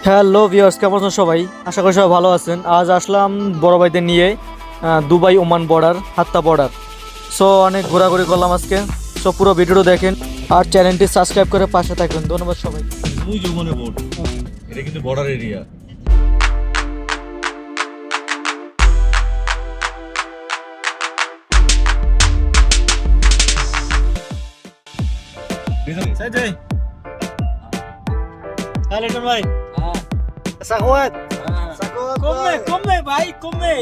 Hello viewers, কেমন আছেন সবাই? আশা করি সবাই ভালো আছেন। আজ আসলাম বড় ভাইদের নিয়ে দুবাই ওমান বর্ডার, হাত্তা বর্ডার। সো অনেক ঘোরাঘুরি করলাম আজকে। সো পুরো ভিডিওটা দেখেন আর চ্যানেলটি সাবস্ক্রাইব করে পাশে থাকবেন। ধন্যবাদ সবাই। ওই যে ওখানে বোর্ড, এটা কিন্তু বর্ডার এরিয়া। ভাই Sakhawat Sakhawat Come, come, vai, come.